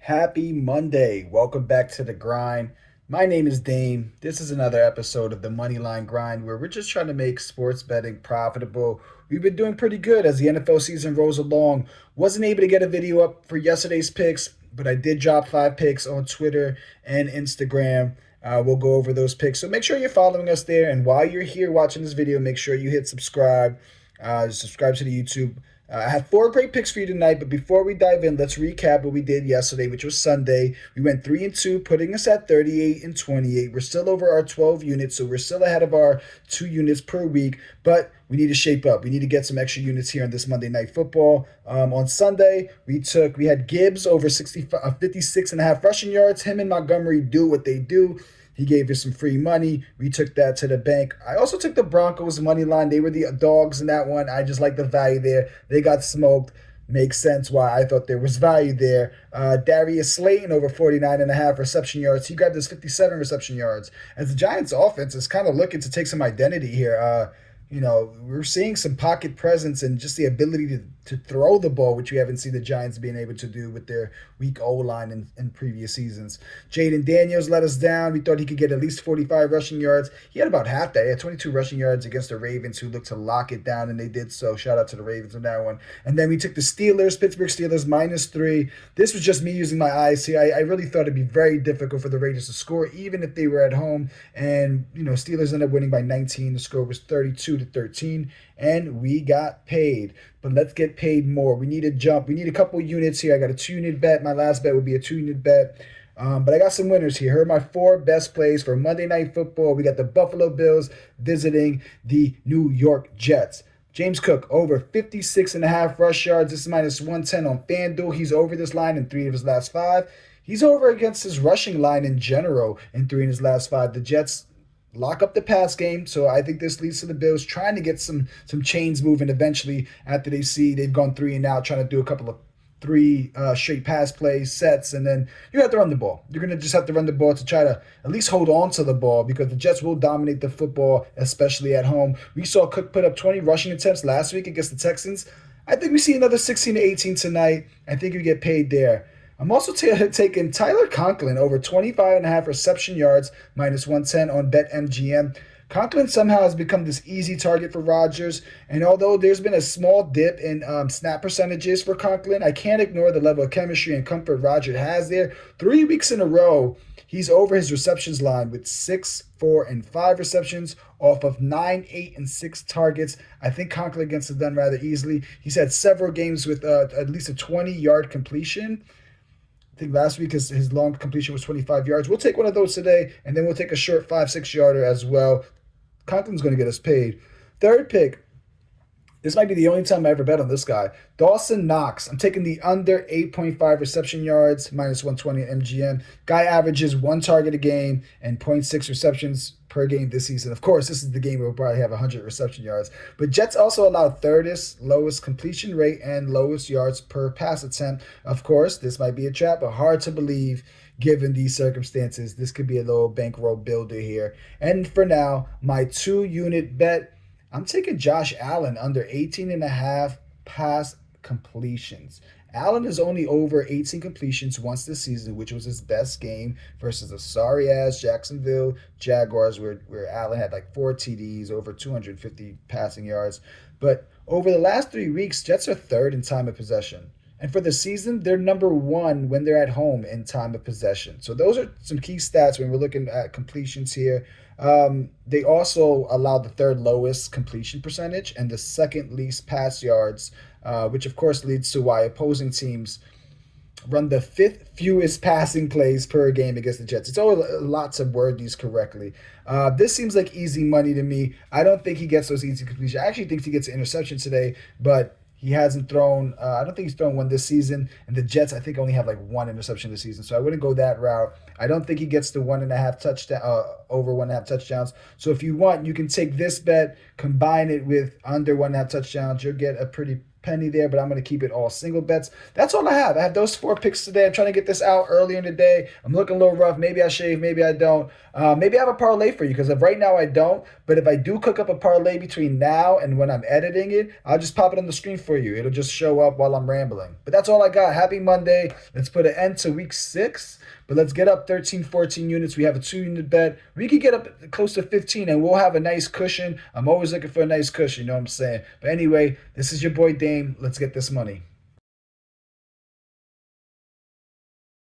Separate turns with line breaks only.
Happy Monday. Welcome back to the grind. My name is Dame. This is another episode of the Moneyline Grind where we're just trying to make sports betting profitable. We've been doing pretty good as the NFL season rolls along. Wasn't able to get a video up for yesterday's picks, but I did drop 5 picks on Twitter and Instagram. We'll go over those picks. So make sure you're following us there. And while you're here watching this video, make sure you hit subscribe. Subscribe to the YouTube. I have 4 great picks for you tonight, but before we dive in, let's recap what we did yesterday, which was Sunday. We went 3-2, putting us at 38 and 28. We're still over our 12 units, so we're still ahead of our 2 units per week, but we need to shape up. We need to get some extra units here on this Monday Night Football. On Sunday, we had Gibbs over 56 and a half rushing yards. Him and Montgomery do what they do. He gave us some free money. We took that to the bank. I also took the Broncos money line. They were the dogs in that one. I just like the value there. They got smoked. Makes sense why I thought there was value there. Darius Slayton over 49 and a half reception yards. He grabbed his 57 reception yards. As the Giants offense is kind of looking to take some identity here. We're seeing some pocket presence and just the ability to throw the ball, which we haven't seen the Giants being able to do with their weak O-line in previous seasons. Jaden Daniels let us down. We thought he could get at least 45 rushing yards. He had about half that. He had 22 rushing yards against the Ravens, who looked to lock it down, and they did so. Shout out to the Ravens on that one. And then we took the Pittsburgh Steelers -3. This was just me using my eyes here. I really thought it'd be very difficult for the Raiders to score, even if they were at home. And, Steelers ended up winning by 19. The score was 32-13, and we got paid. But let's get paid more. We need a jump. We need a couple units here. I got a 2-unit bet. My last bet would be a 2-unit bet. But I got some winners here. Here are my 4 best plays for Monday Night Football. We got the Buffalo Bills visiting the New York Jets. James Cook over 56 and a half rush yards. This is -110 on FanDuel. He's over this line in 3 of his last 5. He's over against his rushing line in general in 3 of his last 5. The Jets lock up the pass game. So I think this leads to the Bills trying to get some chains moving eventually after they see they've gone 3 and out, trying to do a couple of 3 straight pass plays, sets, and then you have to run the ball. You're going to just have to run the ball to try to at least hold on to the ball because the Jets will dominate the football, especially at home. We saw Cook put up 20 rushing attempts last week against the Texans. I think we see another 16-18 tonight. I think we get paid there. I'm also taking Tyler Conklin over 25 and a half reception yards, -110 on BetMGM. Conklin somehow has become this easy target for Rodgers, and although there's been a small dip in snap percentages for Conklin, I can't ignore the level of chemistry and comfort Rodgers has there. 3 weeks in a row, he's over his receptions line with 6, 4, and 5 receptions off of 9, 8, and 6 targets. I think Conklin gets it done rather easily. He's had several games with at least a 20-yard completion. I think last week his long completion was 25 yards. We'll take one of those today, and then we'll take a short 5-6 yarder as well. Conklin's going to get us paid. Third pick. This might be the only time I ever bet on this guy. Dawson Knox. I'm taking the under 8.5 reception yards, -120 at MGM. Guy averages 1 target a game and 0.6 receptions per game this season. Of course, this is the game where we'll probably have 100 reception yards. But Jets also allowed lowest completion rate and lowest yards per pass attempt. Of course, this might be a trap, but hard to believe given these circumstances. This could be a little bankroll builder here. And for now, my 2-unit bet, I'm taking Josh Allen under 18 and a half pass completions. Allen is only over 18 completions once this season, which was his best game versus a sorry-ass Jacksonville Jaguars where Allen had like 4 TDs, over 250 passing yards. But over the last 3 weeks, Jets are 3rd in time of possession. And for the season, they're number 1 when they're at home in time of possession. So those are some key stats when we're looking at completions here. They also allowed the 3rd lowest completion percentage and the 2nd least pass yards, which of course leads to why opposing teams run the 5th fewest passing plays per game against the Jets. It's always a lot to word these correctly. This seems like easy money to me. I don't think he gets those easy completions. I actually think he gets an interception today, but he hasn't thrown, I don't think he's thrown one this season. And the Jets, I think, only have like 1 interception this season. So I wouldn't go that route. I don't think he gets the 1.5 touchdown, over 1.5 touchdowns. So if you want, you can take this bet, combine it with under 1.5 touchdowns. You'll get a pretty penny there, but I'm going to keep it all single bets. That's all I have. I have those 4 picks today. I'm trying to get this out early in the day. I'm looking a little rough. Maybe I shave, maybe I don't. Maybe I have a parlay for you because right now I don't. But if I do cook up a parlay between now and when I'm editing it, I'll just pop it on the screen for you. It'll just show up while I'm rambling. But that's all I got. Happy Monday. Let's put an end to week 6. But let's get up 13, 14 units. We have a 2 unit bet. We could get up close to 15 and we'll have a nice cushion. I'm always looking for a nice cushion, you know what I'm saying? But anyway, this is your boy Dame. Let's get this money.